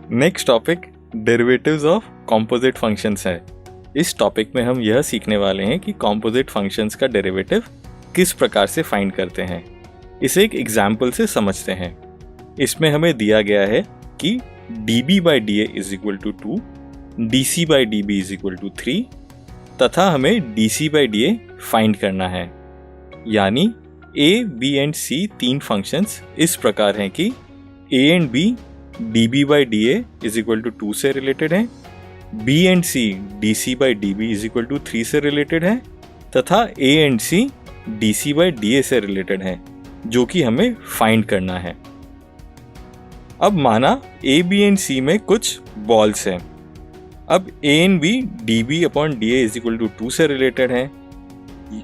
Next topic derivatives of composite functions है। इस topic में हम यह सीखने वाले हैं कि कॉम्पोजिट फंक्शंस का डेरिवेटिव किस प्रकार से फाइंड करते हैं। इसे एक एग्जाम्पल से समझते हैं। इसमें हमें दिया गया है कि dB by dA is equal to 2, dC by dB is equal to 3 तथा हमें dC by dA फाइंड करना है। यानी A, B एंड C तीन फंक्शंस इस प्रकार हैं कि A and B dB by dA is equal to 2 से रिलेटेड है, B and C dC by dB is equal to 3 से रिलेटेड है तथा A and C dC by dA से रिलेटेड है, जो कि हमें फाइंड करना है। अब माना A, B एंड C में कुछ बॉल्स हैं। अब A and B dB upon dA is equal to 2 से रिलेटेड है,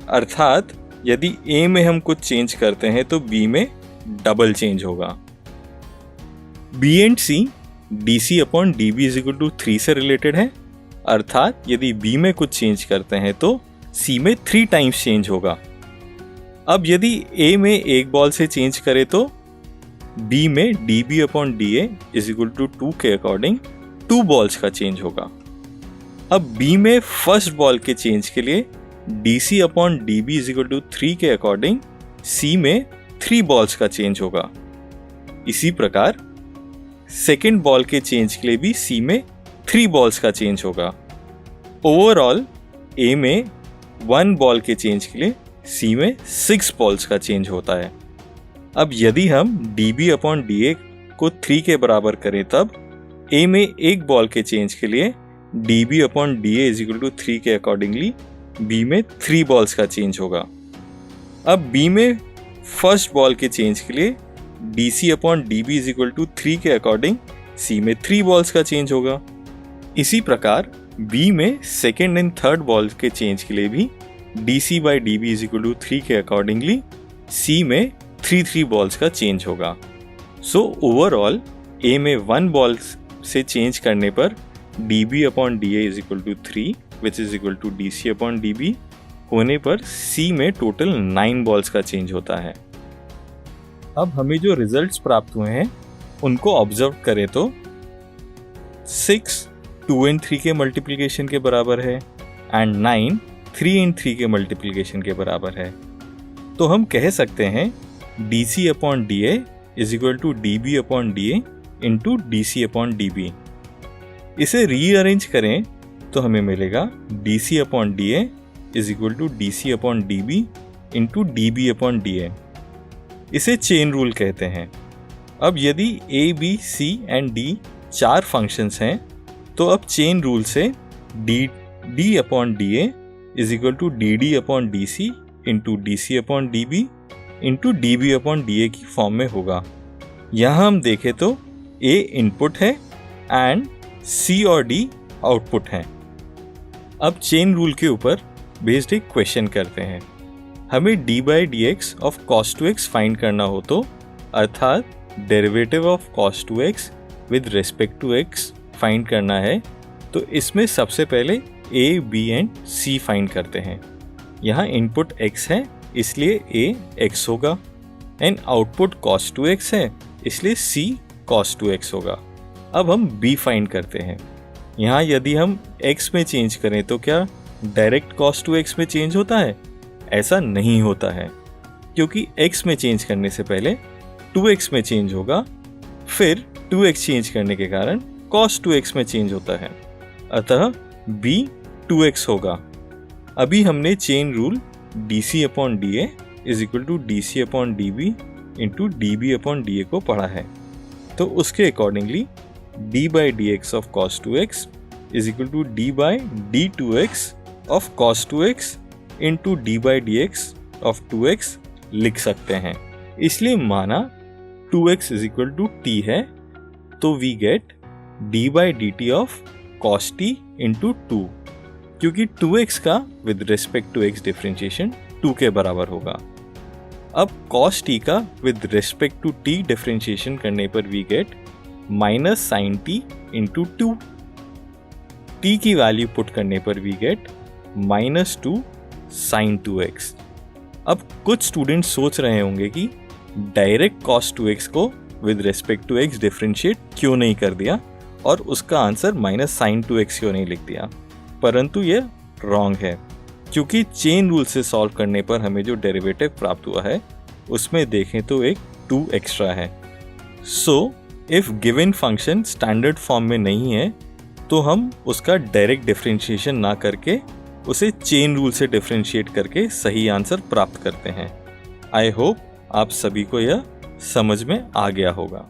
अर्थात यदि A में हम कुछ चेंज करते हैं तो B में डबल चेंज होगा। B and C dC upon dB is equal to 3 से रिलेटेड है, अर्थात यदि B में कुछ चेंज करते हैं तो C में 3 टाइम्स चेंज होगा। अब यदि A में एक बॉल से चेंज करें तो B में dB upon dA is equal to 2 के अकॉर्डिंग 2 बॉल्स का चेंज होगा। अब B में फर्स्ट बॉल के चेंज के लिए dC upon dB is equal to 3 के अकॉर्डिंग C में 3 बॉल्स का चेंज होगा। इसी प्रकार सेकेंड बॉल के चेंज के लिए भी C में 3 बॉल्स का चेंज होगा। ओवरऑल A में 1 बॉल के चेंज के लिए C में 6 बॉल्स का चेंज होता है। अब यदि हम dB अपॉन dA को 3 के बराबर करें तब A में एक बॉल के चेंज के लिए dB upon dA is equal to 3 के अकॉर्डिंगली B में 3 बॉल्स का चेंज होगा। अब B में फर्स्ट बॉल के चेंज के लिए dC upon dB is equal to 3 के अकॉर्डिंग C में 3 बॉल्स का चेंज होगा। इसी प्रकार B में सेकेंड एंड थर्ड बॉल के चेंज के लिए भी dC by dB is equal to 3 के अकॉर्डिंगली C में 3 बॉल्स का चेंज होगा। सो ओवरऑल A में 1 बॉल से चेंज करने पर dB upon dA is equal to 3 which is equal to dC upon dB होने पर C में टोटल 9 बॉल्स का चेंज होता है। अब हमें जो रिजल्ट्स प्राप्त हुए हैं उनको ऑब्जर्व करें तो 6 2 एंड 3 के मल्टीप्लिकेशन के बराबर है एंड 9 3 एंड 3 के मल्टीप्लिकेशन के बराबर है। तो हम कह सकते हैं dC upon dA is equal to dB upon dA into dC upon dB। इसे रीअरेंज करें तो हमें मिलेगा dC upon dA is equal to dC upon dB into dB upon dA। इसे चेन रूल कहते हैं। अब यदि A, B, C and D 4 functions हैं तो अब चेन रूल से D upon dA is equal to dd upon dC into dC upon dB into dB upon dA की फॉर्म में होगा। यहाँ हम देखें तो A इनपुट है एंड C और D आउटपुट हैं। अब चेन रूल के ऊपर बेस्ड एक क्वेश्चन करते हैं। हमें d by dx of cos 2x find करना हो तो अर्थात derivative of cos 2x with respect to x find करना है तो इसमें सबसे पहले a, b and c find करते हैं। यहाँ इनपुट x है इसलिए a x होगा एंड आउटपुट cos 2x है इसलिए c cos 2x होगा। अब हम b फाइंड करते हैं। यहाँ यदि हम x में चेंज करें तो क्या डायरेक्ट cos 2x में चेंज होता है? ऐसा नहीं होता है, क्योंकि x में चेंज करने से पहले 2x में चेंज होगा, फिर 2x चेंज करने के कारण cos 2x में चेंज होता है, अतः b 2x होगा। अभी हमने chain rule dC upon dA is equal to dC upon dB into dB upon dA को पढ़ा है, तो उसके accordingly d by dx of cos 2x is equal to d by d2x of cos 2x into d by dx of 2x लिख सकते हैं। इसलिए माना 2x is equal to t है तो we get d by dt of cos t into 2, क्योंकि 2x का with respect to x differentiation 2 के बराबर होगा। अब cos t का with respect to t differentiation करने पर we get minus sine t into 2। t की वैल्यू पुट करने पर we get minus 2 sign 2x। अब कुछ स्टूडेंट्स सोच रहे होंगे कि डायरेक्ट cos 2x को with respect to x differentiate क्यों नहीं कर दिया और उसका आंसर -sin 2x क्यों नहीं लिख दिया। परंतु ये रॉन्ग है, क्योंकि चेन रूल से सॉल्व करने पर हमें जो डेरिवेटिव प्राप्त हुआ है उसमें देखें तो एक 2 एक्स्ट्रा है। So if given function standard form में नहीं है तो हम उसका डायरेक्ट डिफरेंशिएशन ना करके उसे चेन रूल से डिफरेंशिएट करके सही आंसर प्राप्त करते हैं। आई होप आप सभी को यह समझ में आ गया होगा।